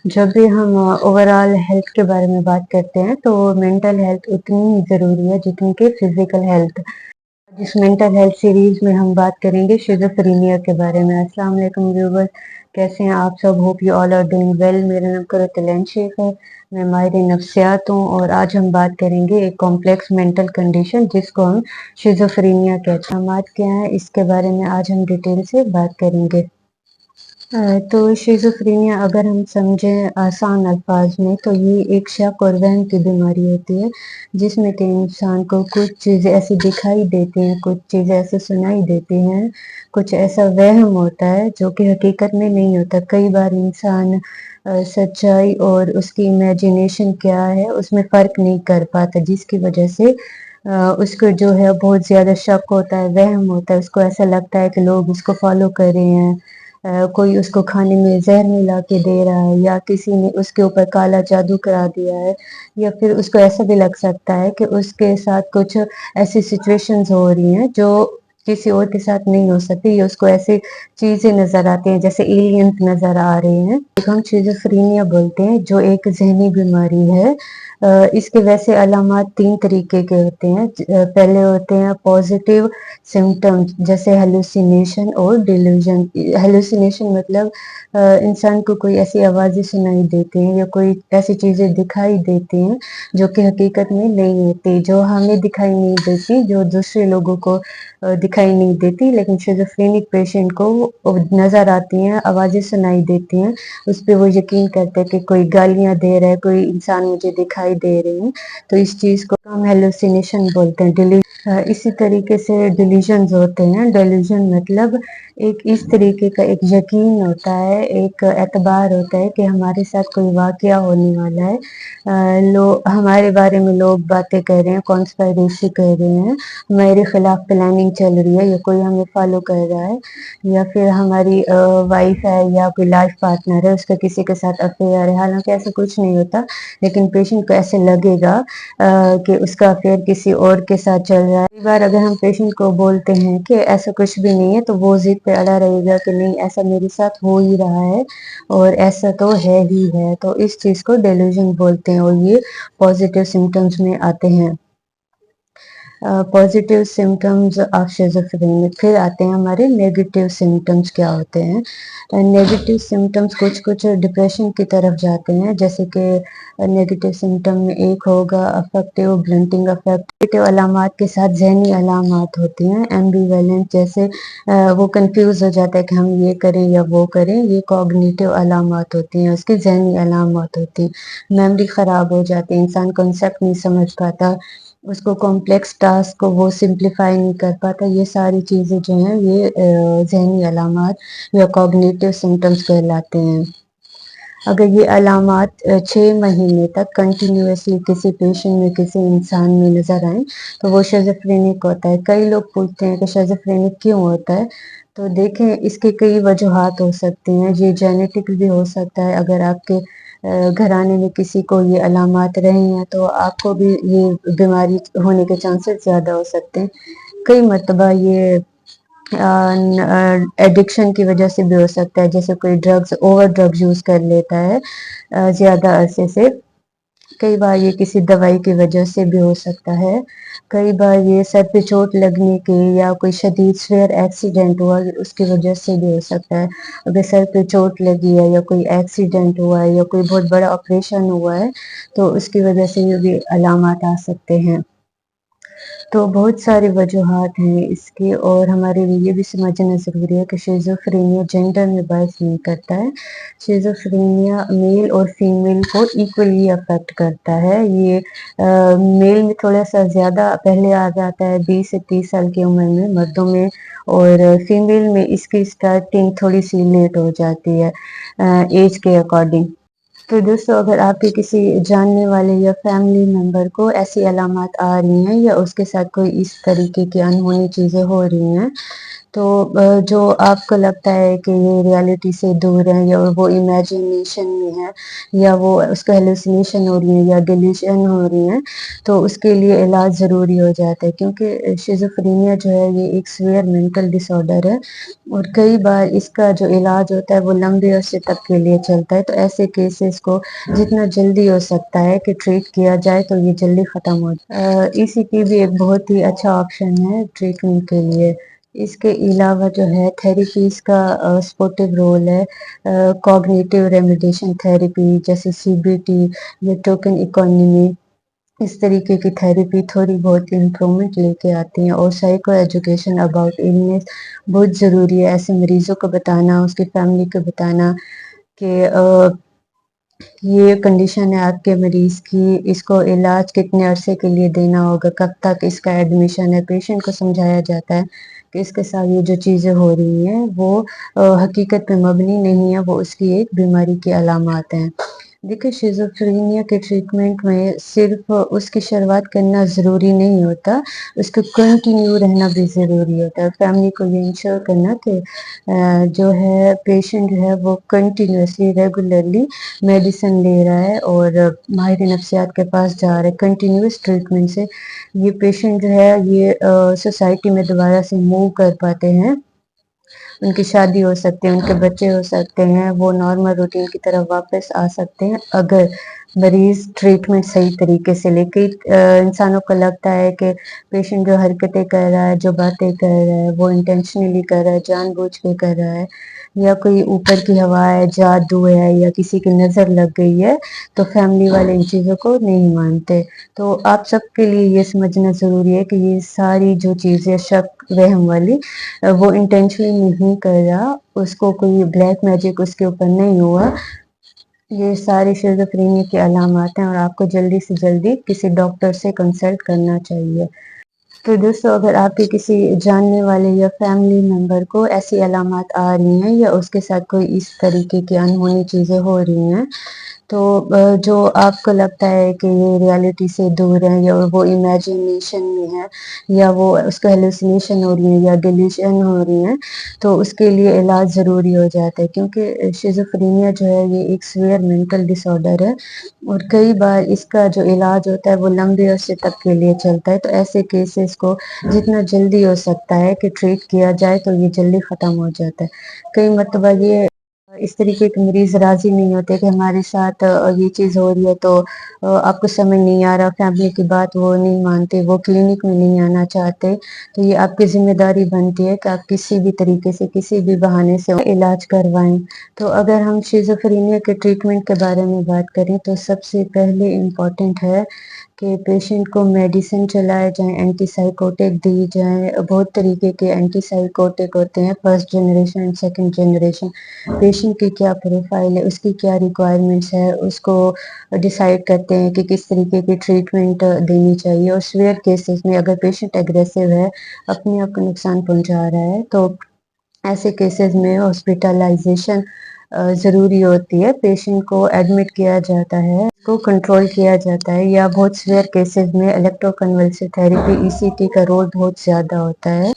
जब भी हम ओवरऑल हेल्थ के बारे में बात करते हैं तो मेंटल हेल्थ उतनी ही ज़रूरी है जितनी कि फिज़िकल हेल्थ। जिस मेंटल हेल्थ सीरीज़ में हम बात करेंगे शिज़ोफ्रेनिया के बारे में। अस्सलाम वालेकुम व्यूअर्स, कैसे हैं आप सब? Hope you all are doing well. मेरा नाम कुरतुल शेख है, मैं माहिर नफ्सियात हूँ और आज हम बात करेंगे एक कॉम्प्लेक्स मेंटल कंडीशन जिसको हम शिज़ोफ्रेनिया कहते हैं। अलामात क्या हैं इसके बारे में आज हम डिटेल से बात करेंगे। तो शिज़ोफ्रेनिया अगर हम समझें आसान अल्फाज में तो ये एक शक और वहम की बीमारी होती है जिसमें कि इंसान को कुछ चीज़ें ऐसी दिखाई देती हैं, कुछ चीज़ें ऐसे सुनाई देती हैं, कुछ ऐसा वहम होता है जो कि हकीकत में नहीं होता। कई बार इंसान सच्चाई और उसकी इमेजिनेशन क्या है उसमें फ़र्क नहीं कर पाता, जिसकी वजह से उसको जो है बहुत ज़्यादा शक होता है, वहम होता है। उसको ऐसा लगता है कि लोग उसको फ़ॉलो कर रहे हैं, कोई उसको खाने में ज़हर मिला के दे रहा है या किसी ने उसके ऊपर काला जादू करा दिया है, या फिर उसको ऐसा भी लग सकता है कि उसके साथ कुछ ऐसी सिचुएशंस हो रही हैं जो किसी और के साथ नहीं हो सकती, या उसको ऐसी चीज़ें नज़र आती हैं जैसे एलियंस नज़र आ रहे हैं। हम शिज़ोफ्रेनिया बोलते हैं जो एक ज़हनी बीमारी है। इसके वैसे अलामात 3 तरीके के होते हैं। पहले होते हैं पॉज़िटिव सिम्पटम्स जैसे हैलुसिनेशन और डिल्यूजन। हैलुसिनेशन मतलब इंसान को कोई ऐसी आवाज़ें सुनाई देती हैं या कोई ऐसी चीज़ें दिखाई देती हैं जो कि हकीकत में नहीं होती, जो हमें दिखाई नहीं देती, जो दूसरे लोगों को दिखाई नहीं देती, लेकिन शिज़ोफ्रेनिक पेशेंट को वो नज़र आती हैं, आवाज़ें सुनाई देती हैं। उस पे वो यकीन करते हैं कि कोई गालियाँ दे रहा है, कोई इंसान मुझे दिखाई दे रहे हैं, तो इस चीज़ को हम हैलुसिनेशन बोलते हैं। इसी तरीके से डिल्यूजन्स होते हैं। डिल्यूजन मतलब एक इस तरीके का एक यकीन होता है, एक एतबार होता है कि हमारे साथ कोई वाक़या होने वाला है। हमारे बारे में लोग बातें कर रहे हैं, कॉन्स्पिरेसी कर रहे हैं, हमारे खिलाफ प्लानिंग चल रही है, या कोई हमें फॉलो कर रहा है, या फिर हमारी वाइफ है या कोई लाइफ पार्टनर है उसका किसी के साथ अफेयर है। हालांकि ऐसा कुछ नहीं होता, लेकिन पेशेंट को ऐसे लगेगा कि उसका अफेयर किसी और के साथ चल रहा है। कई बार अगर हम पेशेंट को बोलते हैं कि ऐसा कुछ भी नहीं है तो वो जिद पे अड़ा रहेगा कि नहीं, ऐसा मेरे साथ हो ही रहा है और ऐसा तो है ही है। तो इस चीज़ को डेल्यूजन बोलते हैं और ये पॉजिटिव सिम्टम्स में आते हैं। Positive symptoms of schizophrenia. फिर आते हैं हमारे नेगेटिव सिम्टम्स क्या होते हैं। नेगेटिव सिम्टम्स कुछ कुछ डिप्रेशन की तरफ जाते हैं, जैसे कि नेगेटिव सिम्टम में एक होगा अफेक्टिव ब्लंटिंग अफेक्ट। नेगेटिव अलामात के साथ ज़हनी अलामात होती हैं एम्बिवेलेंट, जैसे वो कंफ्यूज हो जाता है कि हम ये करें या वो करें। ये कॉग्निटिव अलामात होती हैं, उसकी ज़हनी अलामात होती हैं। मेमोरी ख़राब हो जाती है, इंसान कॉन्सेप्ट नहीं समझ पाता, उसको कॉम्प्लेक्स टास्क को वो सिंप्लीफाई नहीं कर पाता। ये सारी चीज़ें जो हैं ये ज़हनी अलामात या कॉग्निटिव सिम्टम्स कहलाते हैं। अगर ये अलामात 6 महीने तक कंटिन्यूअसली किसी पेशेंट में, किसी इंसान में नज़र आएँ तो वो शिज़ोफ्रेनिक होता है। कई लोग पूछते हैं कि शिज़ोफ्रेनिक क्यों होता है? तो देखें, इसकी कई वजूहात हो सकती हैं। ये जेनेटिक भी हो सकता है, अगर आपके घराने में किसी को ये अलामात रहे हैं तो आपको भी ये बीमारी होने के चांसेस ज़्यादा हो सकते हैं। कई मर्तबा ये एडिक्शन की वजह से भी हो सकता है, जैसे कोई ओवर ड्रग्स यूज़ कर लेता है ज़्यादा अरसे से। कई बार ये किसी दवाई की वजह से भी हो सकता है। कई बार ये सर पे चोट लगने के या कोई शदीद सीवियर एक्सीडेंट हुआ उसकी वजह से भी हो सकता है। अगर सर पे चोट लगी है या कोई एक्सीडेंट हुआ है या कोई बहुत बड़ा ऑपरेशन हुआ है तो उसकी वजह से ये भी अलामत आ सकते हैं। तो बहुत सारी वजूहात हैं इसकी, और हमारे लिए ये भी समझना ज़रूरी है कि शिज़ोफ्रेनिया जेंडर में बाइस नहीं करता है। शिज़ोफ्रेनिया मेल और फीमेल को इक्वली अफेक्ट करता है। ये मेल में थोड़ा सा ज़्यादा पहले आ जाता है 20 से 30 साल की उम्र में मर्दों में, और फीमेल में इसकी स्टार्टिंग थोड़ी सी लेट हो जाती है एज के अकॉर्डिंग। तो दोस्तों, अगर आपके किसी जानने वाले या फैमिली मेंबर को ऐसी अलामत आ रही हैं या उसके साथ कोई इस तरीके की अनहोनी चीज़ें हो रही हैं تو جو آپ کو لگتا ہے کہ یہ ریالٹی سے دور ہے یا وہ امیجنیشن میں ہے یا وہ اس کو ہیلوسینیشن ہو رہی ہے یا ڈیلیوژن ہو رہی ہیں، تو اس کے لیے علاج ضروری ہو جاتا ہے، کیونکہ شیزوفرینیا جو ہے یہ ایک سویئر مینٹل ڈس آرڈر ہے، اور کئی بار اس کا جو علاج ہوتا ہے وہ لمبے عرصے تک کے لیے چلتا ہے۔ تو ایسے کیسز کو جتنا جلدی ہو سکتا ہے کہ ٹریٹ کیا جائے تو یہ جلدی ختم ہو جائے۔ ای سی ٹی بھی ایک بہت ہی اچھا آپشن ہے ٹریٹمنٹ کے لیے۔ اس کے علاوہ جو ہے تھیراپیز کا سپورٹو رول ہے، کوگنیٹیو ریمیڈیشن تھراپی جیسے سی بی ٹی یا ٹوکن اکانومی، اس طریقے کی تھراپی تھوڑی بہت امپرومنٹ لے کے آتی ہیں، اور سائیکو ایجوکیشن اباؤٹ النیس بہت ضروری ہے، ایسے مریضوں کو بتانا، اس کی فیملی کو بتانا کہ یہ کنڈیشن ہے آپ کے مریض کی، اس کو علاج کتنے عرصے کے لیے دینا ہوگا، کب تک اس کا ایڈمیشن ہے، پیشنٹ کو سمجھایا جاتا ہے کہ اس کے ساتھ یہ جو چیزیں ہو رہی ہیں وہ حقیقت پہ مبنی نہیں ہے، وہ اس کی ایک بیماری کی علامات ہیں۔ دیکھیں شیزوفرینیا کے ٹریٹمنٹ میں صرف اس کی شروعات کرنا ضروری نہیں ہوتا، اس کو کنٹینیو رہنا بھی ضروری ہوتا ہے۔ فیملی کو یہ انشور کرنا کہ جو ہے پیشنٹ جو ہے وہ کنٹینیوسلی ریگولرلی میڈیسن لے رہا ہے اور ماہر نفسیات کے پاس جا رہا ہے، کنٹینیوس ٹریٹمنٹ سے یہ پیشنٹ جو ہے یہ سوسائٹی میں دوبارہ سے موو کر پاتے ہیں، ان کی شادی ہو سکتی ہے، ان کے بچے ہو سکتے ہیں، وہ نارمل روٹین کی طرف واپس آ سکتے ہیں اگر مریض ٹریٹمنٹ صحیح طریقے سے لے کے۔ انسانوں کو لگتا ہے کہ پیشنٹ جو حرکتیں کر رہا ہے، جو باتیں کر رہا ہے وہ انٹینشنلی کر رہا ہے، جان بوجھ کے کر رہا ہے، یا کوئی اوپر کی ہوا ہے، جادو ہے، یا کسی کی نظر لگ گئی ہے، تو فیملی والے ان چیزوں کو نہیں مانتے۔ تو آپ سب کے لیے یہ سمجھنا ضروری ہے کہ یہ ساری جو چیزیں شک وہم والی وہ انٹینشنلی نہیں کر رہا، اس کو کوئی بلیک میجک اس کے اوپر نہیں ہوا، یہ ساری شیزوفرینیا کی علامات ہیں، اور آپ کو جلدی سے جلدی کسی ڈاکٹر سے کنسلٹ کرنا چاہیے۔ تو دوستو اگر آپ کے کسی جاننے والے یا فیملی ممبر کو ایسی علامات آ رہی ہیں یا اس کے ساتھ کوئی اس طریقے کی انہونی چیزیں ہو رہی ہیں، تو جو آپ کو لگتا ہے کہ یہ ریالٹی سے دور ہے یا وہ امیجنیشن میں ہے یا وہ اس کو ہیلوسینیشن ہو رہی ہے یا ڈیلیوژن ہو رہی ہیں، تو اس کے لیے علاج ضروری ہو جاتا ہے، کیونکہ شیزوفرینیا جو ہے یہ ایک سویئر مینٹل ڈس آرڈر ہے، اور کئی بار اس کا جو علاج ہوتا ہے وہ لمبے عرصے تک کے لیے چلتا ہے۔ تو ایسے کیسز کو جتنا جلدی ہو سکتا ہے کہ ٹریٹ کیا جائے تو یہ جلدی ختم ہو جاتا ہے۔ کئی مرتبہ یہ اس طریقے کے مریض راضی نہیں ہوتے کہ ہمارے ساتھ یہ چیز ہو رہی ہے، تو آپ کو سمجھ نہیں آ رہا، فیملی کی بات وہ نہیں مانتے، وہ کلینک میں نہیں آنا چاہتے، تو یہ آپ کی ذمہ داری بنتی ہے کہ آپ کسی بھی طریقے سے کسی بھی بہانے سے علاج کروائیں۔ تو اگر ہم شیزوفرینیا کے ٹریٹمنٹ کے بارے میں بات کریں تو سب سے پہلے امپورٹنٹ ہے کہ پیشنٹ کو میڈیسن چلائے جائیں، اینٹی سائیکوٹک دی جائیں، بہت طریقے کے اینٹی سائیکوٹک ہوتے ہیں، first generation, second generation, patient کی کیا پروفائل ہے، اس کی کیا ریکوائرمنٹس ہے، اس کو ڈیسائیڈ کرتے ہیں کہ کس طریقے کی ٹریٹمنٹ دینی چاہیے۔ اور سویئر کیسز میں اگر پیشنٹ اگریسو ہے، اپنے آپ کو نقصان پہنچا رہا ہے، تو ایسے کیسز میں ہاسپٹلائزیشن ضروری ہوتی ہے، پیشنٹ کو ایڈمٹ کیا جاتا ہے، اس کو کنٹرول کیا جاتا ہے، یا بہت سویئر کیسز میں الیکٹرو کنولسو تھراپی ای سی ٹی کا رول بہت زیادہ ہوتا ہے۔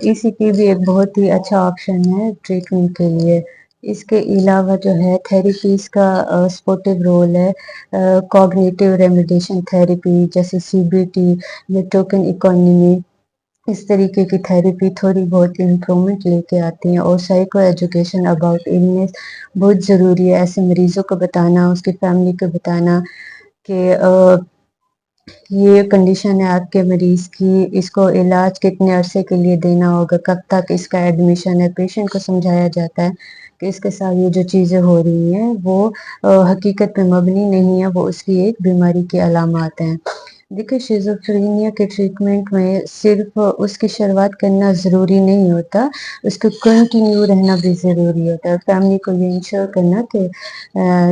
ای سی ٹی بھی ایک بہت ہی اچھا آپشن ہے ٹریٹمنٹ کے لیے۔ اس کے علاوہ جو ہے تھراپیز کا سپورٹو رول ہے، کوگنیٹیو ریمیڈیشن تھراپی جیسے سی بی ٹی یا ٹوکن اکانومی، اس طریقے کی تھراپی تھوڑی بہت امپرومنٹ لے کے آتی ہیں، اور سائیکو ایجوکیشن اباؤٹ النیس بہت ضروری ہے، ایسے مریضوں کو بتانا، اس کی فیملی کو بتانا کہ یہ کنڈیشن ہے آپ کے مریض کی، اس کو علاج کتنے عرصے کے لیے دینا ہوگا، کب تک اس کا ایڈمیشن ہے، پیشنٹ کو سمجھایا جاتا ہے کہ اس کے ساتھ یہ جو چیزیں ہو رہی ہیں وہ حقیقت پہ مبنی نہیں ہے، وہ اس کی ایک بیماری کی علامات ہیں۔ دیکھیں شیزوفرینیا کے ٹریٹمنٹ میں صرف اس کی شروعات کرنا ضروری نہیں ہوتا، اس کو کنٹینیو رہنا بھی ضروری ہوتا ہے، فیملی کو یہ انشور کرنا کہ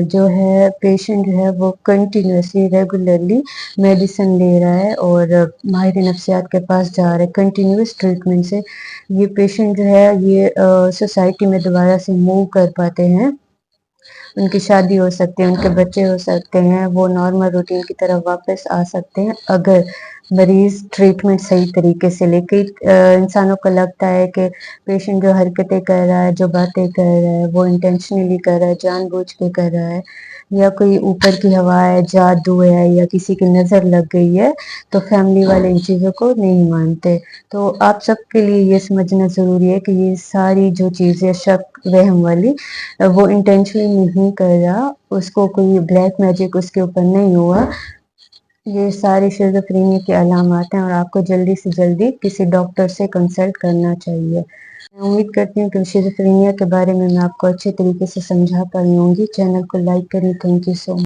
جو ہے پیشنٹ جو ہے وہ کنٹینیوسلی ریگولرلی میڈیسن لے رہا ہے اور ماہر نفسیات کے پاس جا رہا ہے، کنٹینیوس ٹریٹمنٹ سے یہ پیشنٹ جو ہے یہ سوسائٹی میں دوبارہ سے موو کر پاتے ہیں، ان کی شادی ہو سکتی ہے، ان کے بچے ہو سکتے ہیں، وہ نارمل روٹین کی طرف واپس آ سکتے ہیں اگر मरीज ट्रीटमेंट सही तरीके से ले। कई इंसानों को लगता है कि पेशेंट जो हरकतें कर रहा है, जो बातें कर रहा है, वो इंटेंशनली कर रहा है, जानबूझ के कर रहा है, या कोई ऊपर की हवा है, जादू है, या किसी की नज़र लग गई है, तो फैमिली वाले इन चीज़ों को नहीं मानते। तो आप सबके लिए ये समझना ज़रूरी है कि ये सारी जो चीज़ें शक, वहम वाली, वो इंटेंशनली नहीं कर रहा, उसको कोई ब्लैक मैजिक उसके ऊपर नहीं हुआ। ये सारी शिज़ोफ्रेनिया की अलामात हैं और आपको जल्दी से जल्दी किसी डॉक्टर से कंसल्ट करना चाहिए। मैं उम्मीद करती हूँ कि शिज़ोफ्रेनिया के बारे में मैं आपको अच्छे तरीके से समझा पाई होंगी। चैनल को लाइक करें। Thank you so much.